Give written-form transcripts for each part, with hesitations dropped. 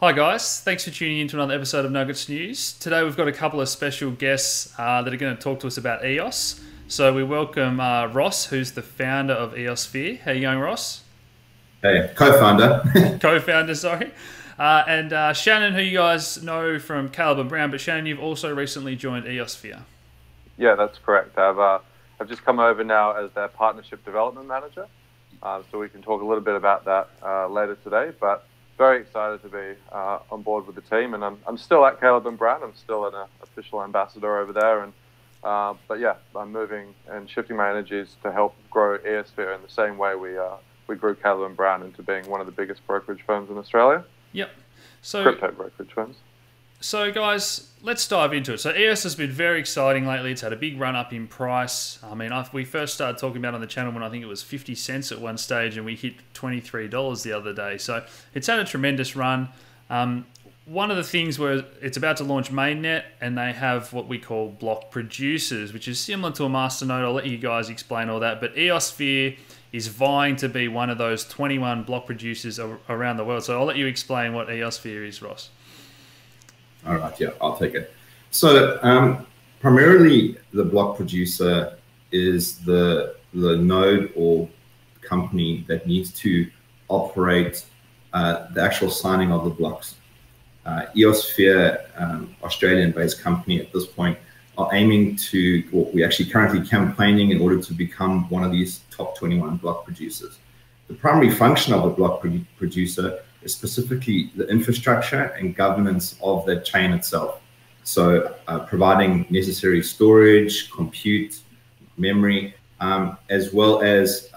Hi guys, thanks for tuning in to another episode of Nuggets News. Today we've got a couple of special guests that are going to talk to us about EOS. So we welcome Ross, who's the founder of EOSphere. How you going, Ross? Hey, co-founder. Co-founder, sorry. And Shannon, who you guys know from Caleb and Brown, but Shannon, you've also recently joined EOSphere. Yeah, that's correct. I've just come over now as their partnership development manager, so we can talk a little bit about that later today. But very excited to be on board with the team, and I'm still at Caleb and Brown. I'm still an official ambassador over there, and but yeah, I'm moving and shifting my energies to help grow EOSphere in the same way we grew Caleb and Brown into being one of the biggest brokerage firms in Australia. Yep. So crypto brokerage firms. So guys, let's dive into it. So EOS has been very exciting lately. It's had a big run up in price. I mean, we first started talking about it on the channel when I think it was 50 cents at one stage, and we hit $23 the other day. So it's had a tremendous run. One of the things where it's about to launch mainnet, and they have what we call block producers, which is similar to a masternode. I'll let you guys explain all that. But EOSphere is vying to be one of those 21 block producers around the world. So I'll let you explain what EOSphere is, Ross. All right, yeah, I'll take it. So primarily the block producer is the node or company that needs to operate the actual signing of the blocks. EOSphere, Australian-based company at this point, are aiming to, or we're actually currently campaigning in order to become one of these top 21 block producers. The primary function of a block producer is specifically the infrastructure and governance of the chain itself. So providing necessary storage, compute, memory, as well as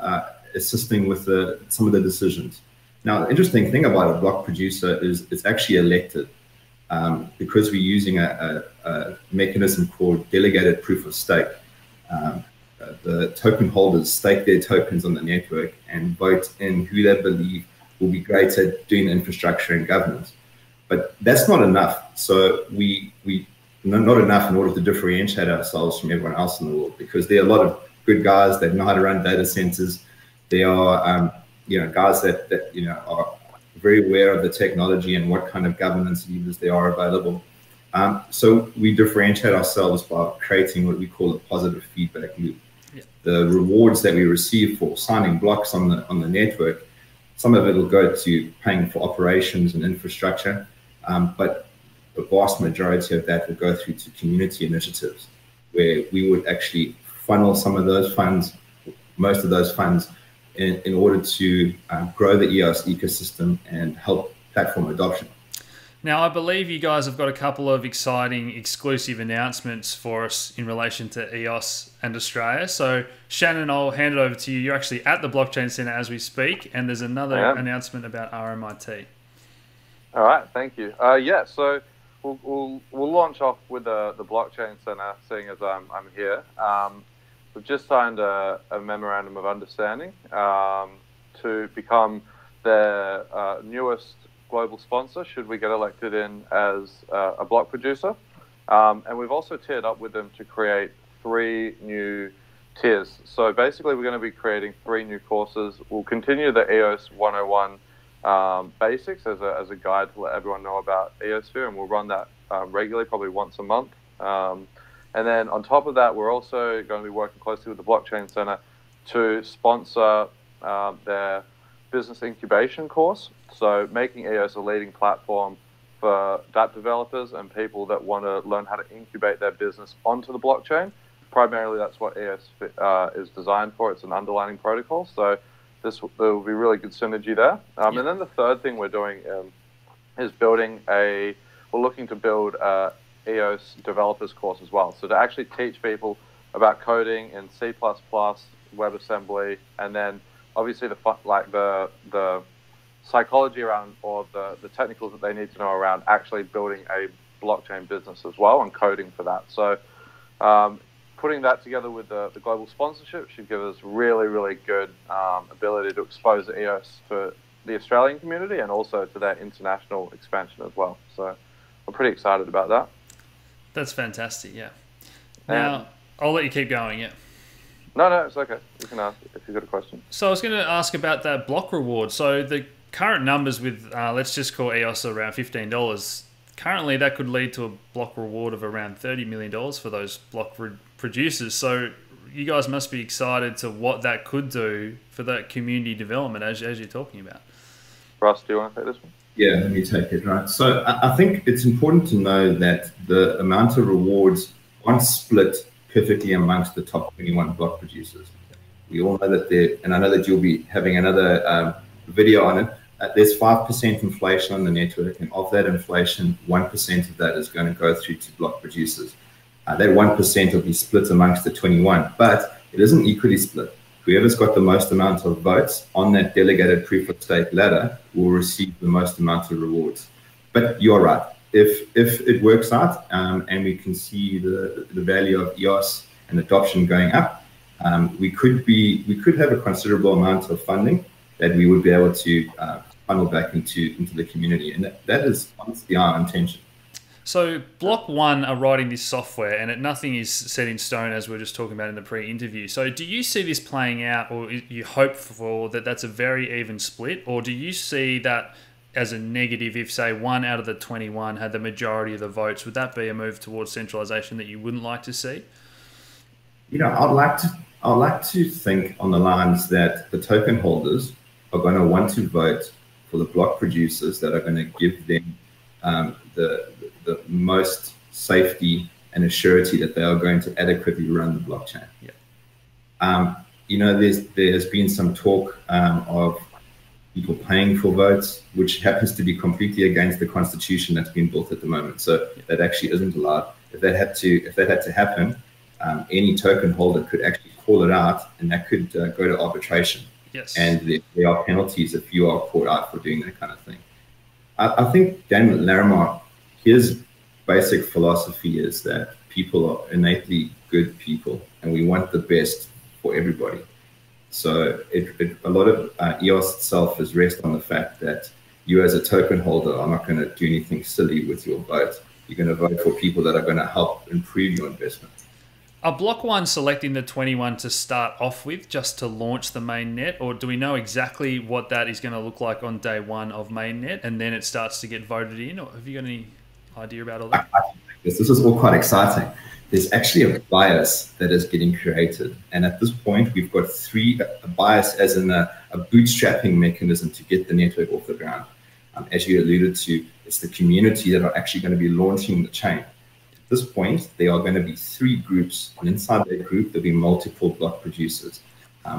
assisting with some of the decisions. Now, the interesting thing about a block producer is it's actually elected because we're using a mechanism called delegated proof of stake. The token holders stake their tokens on the network and vote in who they believe will be great at doing the infrastructure and governance. But that's not enough. So not enough in order to differentiate ourselves from everyone else in the world, because there are a lot of good guys that know how to run data centers. There are guys that are very aware of the technology and what kind of governance levers there are available. So we differentiate ourselves by creating what we call a positive feedback loop. Yeah. The rewards that we receive for signing blocks on the network, some of it will go to paying for operations and infrastructure, but the vast majority of that will go through to community initiatives, where we would actually funnel some of those funds, most of those funds, in order to grow the EOS ecosystem and help platform adoption. Now, I believe you guys have got a couple of exciting exclusive announcements for us in relation to EOS and Australia. So, Shannon, I'll hand it over to you. You're actually at the Blockchain Centre as we speak, and there's another announcement about RMIT. All right, thank you. Yeah, so we'll launch off with the Blockchain Centre, seeing as I'm here. We've just signed a memorandum of understanding to become their newest global sponsor, should we get elected in as a block producer. And we've also tiered up with them to create 3 new tiers. So basically, we're going to be creating 3 new courses. We'll continue the EOS 101 basics as a guide to let everyone know about EOSphere, and we'll run that regularly, probably once a month. And then on top of that, we're also going to be working closely with the Blockchain Centre to sponsor their business incubation course. So making EOS a leading platform for dApp developers and people that want to learn how to incubate their business onto the blockchain. Primarily, that's what EOS is designed for. It's an underlying protocol. So there will be really good synergy there. And then the third thing we're doing is we're looking to build a EOS developers course as well. So to actually teach people about coding in C++, WebAssembly, and then obviously the psychology around, or the technicals that they need to know around actually building a blockchain business as well, and coding for that. So putting that together with the global sponsorship should give us really, really good ability to expose the EOS to the Australian community and also to their international expansion as well. So I'm pretty excited about that. That's fantastic, yeah. Now, I'll let you keep going, yeah. No, it's okay. You can ask if you've got a question. So I was going to ask about that block reward. So the current numbers with, let's just call EOS around $15. Currently, that could lead to a block reward of around $30 million for those block producers. So you guys must be excited to what that could do for that community development as you're talking about. Ross, do you want to take this one? Yeah, let me take it, right. So I think it's important to know that the amount of rewards aren't split perfectly amongst the top 21 block producers. We all know that there, and I know that you'll be having another video on it, there's 5% inflation on the network, and of that inflation, 1% of that is going to go through to block producers. That 1% will be split amongst the 21, but it isn't equally split. Whoever's got the most amount of votes on that delegated proof of stake ladder will receive the most amount of rewards. But you're right. If it works out and we can see the value of EOS and adoption going up, we could have a considerable amount of funding that we would be able to funnel back into the community, and that is honestly our intention. So Block One are writing this software, and nothing is set in stone, as we were just talking about in the pre-interview. So do you see this playing out, or you hope for that that's a very even split, or do you see that as a negative if, say, 1 out of the 21 had the majority of the votes? Would that be a move towards centralization that you wouldn't like to see? You know, I'd like to think on the lines that the token holders are going to want to vote for the block producers that are going to give them the most safety and a surety that they are going to adequately run the blockchain. Yeah. You know, there's been some talk of people paying for votes, which happens to be completely against the constitution that's been built at the moment. So that actually isn't allowed. If that had to happen, any token holder could actually call it out, and that could go to arbitration. Yes. And there are penalties if you are caught out for doing that kind of thing. I think Dan Larimer, his basic philosophy is that people are innately good people, and we want the best for everybody. So a lot of EOS itself is rest on the fact that you as a token holder are not going to do anything silly with your vote. You're going to vote for people that are going to help improve your investment. Are Block One selecting the 21 to start off with just to launch the mainnet, or do we know exactly what that is going to look like on day one of mainnet, and then it starts to get voted in? Or have you got any idea about all that? This is all quite exciting. There's actually a bias that is getting created, and at this point, we've got a bias as in a bootstrapping mechanism to get the network off the ground. As you alluded to, it's the community that are actually going to be launching the chain. At this point, there are going to be 3 groups, and inside that group, there'll be multiple block producers.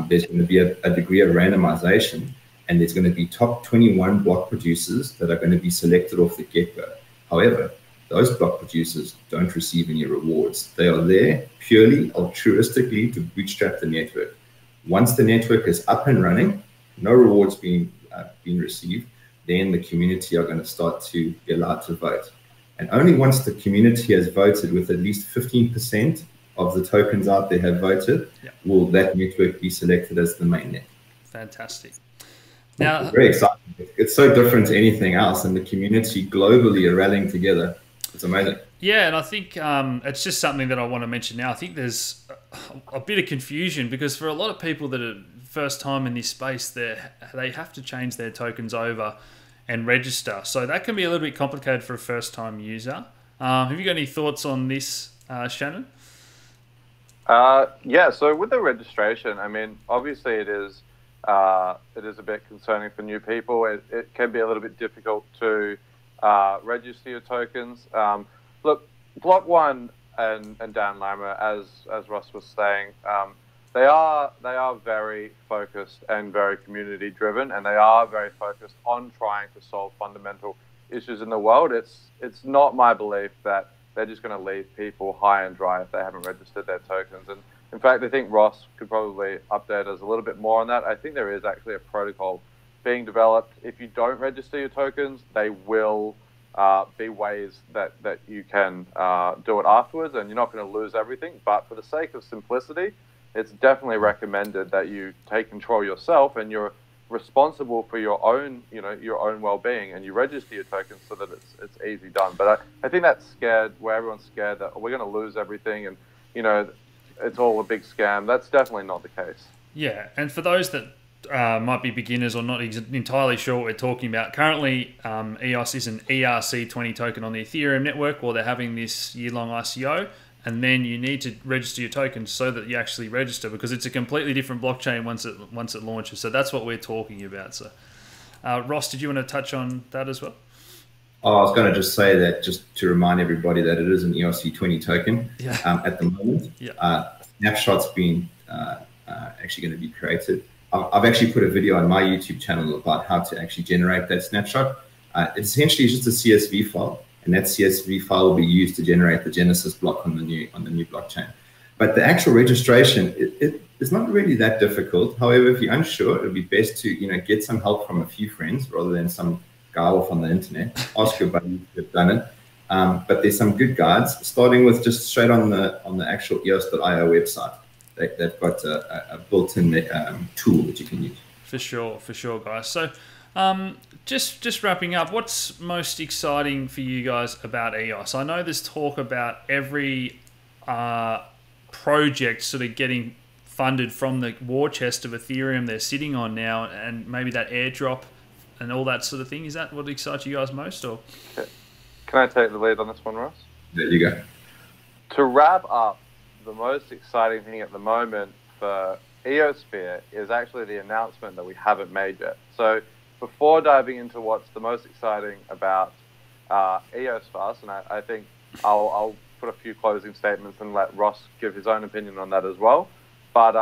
There's going to be a degree of randomization, and there's going to be top 21 block producers that are going to be selected off the get-go. However, those block producers don't receive any rewards. They are there purely altruistically to bootstrap the network. Once the network is up and running, no rewards being received, then the community are going to start to be allowed to vote. And only once the community has voted, with at least 15% of the tokens out there have voted, will that network be selected as the mainnet. Fantastic. Now, it's very exciting. It's so different to anything else, and the community globally are rallying together. It's amazing. Yeah, and I think it's just something that I want to mention now. I think there's a bit of confusion because for a lot of people that are first time in this space, they have to change their tokens over and register. So that can be a little bit complicated for a first-time user. Have you got any thoughts on this, Shannon? Yeah, so with the registration, I mean, obviously it is a bit concerning for new people. It can be a little bit difficult to register your tokens. Look, Block One and Dan Larimer, as Ross was saying, they are very focused and very community driven, and they are very focused on trying to solve fundamental issues in the world. It's not my belief that they're just going to leave people high and dry if they haven't registered their tokens. And in fact, I think Ross could probably update us a little bit more on that. I think there is actually a protocol being developed. If you don't register your tokens, they will be ways that you can do it afterwards, and you're not going to lose everything. But for the sake of simplicity, it's definitely recommended that you take control yourself, and you're responsible for your own well-being, and you register your tokens so that it's easy done. But I think that's where everyone's scared that we're going to lose everything, and it's all a big scam. That's definitely not the case. Yeah, and for those that might be beginners or not entirely sure what we're talking about. Currently, EOS is an ERC20 token on the Ethereum network, or they're having this year-long ICO, and then you need to register your tokens so that you actually register, because it's a completely different blockchain once it launches. So that's what we're talking about. So, Ross, did you want to touch on that as well? Oh, I was going to just say that, just to remind everybody that it is an ERC20 token at the moment. Snapshot's been actually going to be created. I've actually put a video on my YouTube channel about how to actually generate that snapshot. It essentially is just a CSV file, and that CSV file will be used to generate the Genesis block on the new blockchain. But the actual registration, it's not really that difficult. However, if you're unsure, it would be best to get some help from a few friends rather than some guy off on the internet. Ask your buddies who've done it. But there's some good guides, starting with just straight on the actual EOS.io website. They've got a built-in tool that you can use. For sure, guys. So just wrapping up, what's most exciting for you guys about EOS? I know there's talk about every project sort of getting funded from the war chest of Ethereum they're sitting on now, and maybe that airdrop and all that sort of thing. Is that what excites you guys most? Or can I take the lead on this one, Ross? There you go. To wrap up, the most exciting thing at the moment for EOSphere is actually the announcement that we haven't made yet. So before diving into what's the most exciting about EOS for us, and I think I'll put a few closing statements and let Ross give his own opinion on that as well. But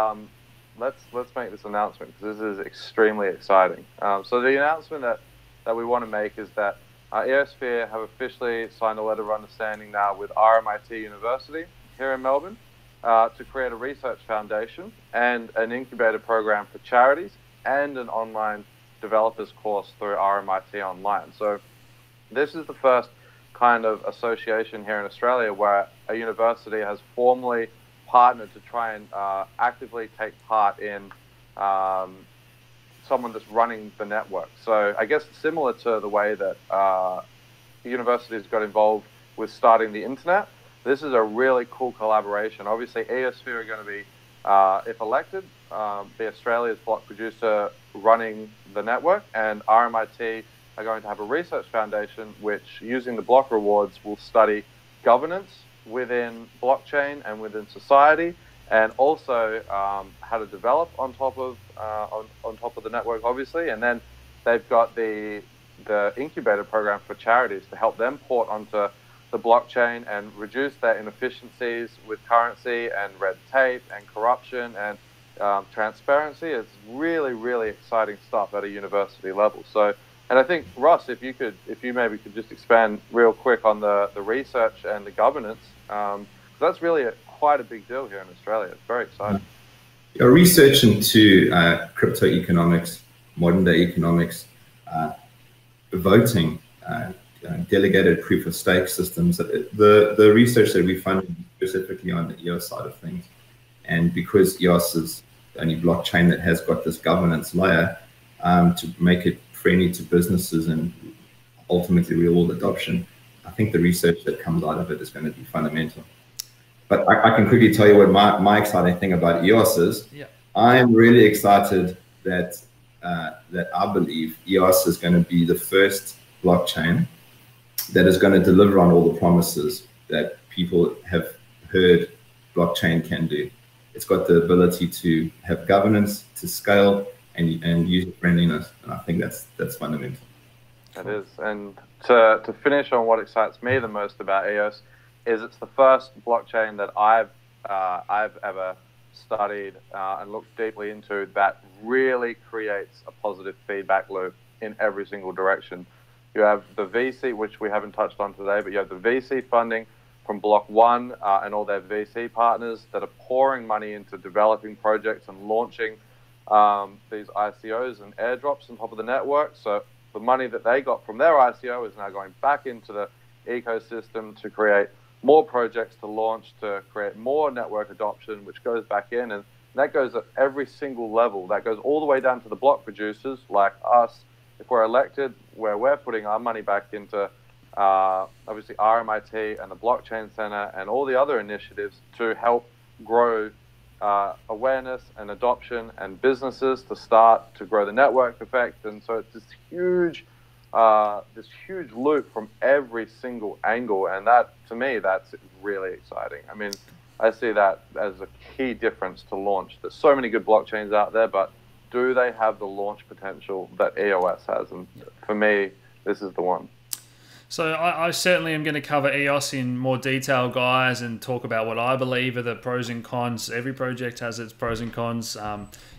let's make this announcement, because this is extremely exciting. So the announcement that we want to make is that EOSphere have officially signed a letter of understanding now with RMIT University here in Melbourne to create a research foundation and an incubator program for charities and an online developers course through RMIT Online. So this is the first kind of association here in Australia where a university has formally partnered to try and actively take part in someone that's running the network. So I guess similar to the way that universities got involved with starting the internet, this is a really cool collaboration. Obviously, EOSphere are going to be, if elected, be Australia's block producer running the network, and RMIT are going to have a research foundation which, using the block rewards, will study governance within blockchain and within society, and also how to develop on top of the network, obviously. And then they've got the incubator program for charities to help them port onto the blockchain and reduce their inefficiencies with currency and red tape and corruption and transparency. It's really, really exciting stuff at a university level. So, and I think, Ross, if you maybe could just expand real quick on the research and the governance, that's really quite a big deal here in Australia. It's very exciting. Research into crypto economics, modern day economics, voting, delegated proof of stake systems, the research that we funded specifically on the EOS side of things. And because EOS is the only blockchain that has got this governance layer to make it friendly to businesses and ultimately real world adoption, I think the research that comes out of it is going to be fundamental. But I can quickly tell you what my exciting thing about EOS is. Yeah. I'm really excited that I believe EOS is going to be the first blockchain that is going to deliver on all the promises that people have heard blockchain can do. It's got the ability to have governance, to scale, and user friendliness, and I think that's fundamental. It is. And to finish on what excites me the most about EOS is it's the first blockchain that I've ever studied and looked deeply into that really creates a positive feedback loop in every single direction. You have the VC, which we haven't touched on today, but you have the VC funding from Block 1 and all their VC partners that are pouring money into developing projects and launching these ICOs and airdrops on top of the network. So the money that they got from their ICO is now going back into the ecosystem to create more projects to launch, to create more network adoption, which goes back in. And that goes at every single level. That goes all the way down to the block producers like us. If we're elected, where we're putting our money back into obviously RMIT and the Blockchain Center and all the other initiatives to help grow awareness and adoption and businesses to start to grow the network effect. And so it's this huge loop from every single angle. And that, to me, that's really exciting. I mean, I see that as a key difference to launch. There's so many good blockchains out there, but do they have the launch potential that EOS has? And for me, this is the one. So I certainly am going to cover EOS in more detail, guys, and talk about what I believe are the pros and cons. Every project has its pros and cons.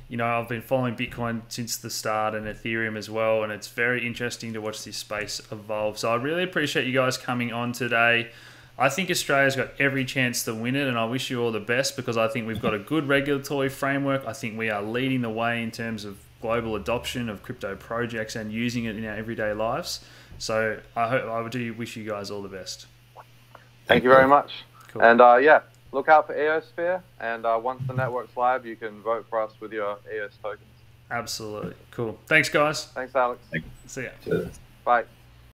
You know, I've been following Bitcoin since the start and Ethereum as well, and it's very interesting to watch this space evolve. So I really appreciate you guys coming on today. I think Australia's got every chance to win it, and I wish you all the best because I think we've got a good regulatory framework. I think we are leading the way in terms of global adoption of crypto projects and using it in our everyday lives. So I do wish you guys all the best. Thank you very much. Cool. And yeah, look out for EOSphere. And once the network's live, you can vote for us with your EOS tokens. Absolutely. Cool. Thanks, guys. Thanks, Alex. Thank you. See ya. Cheers. Bye.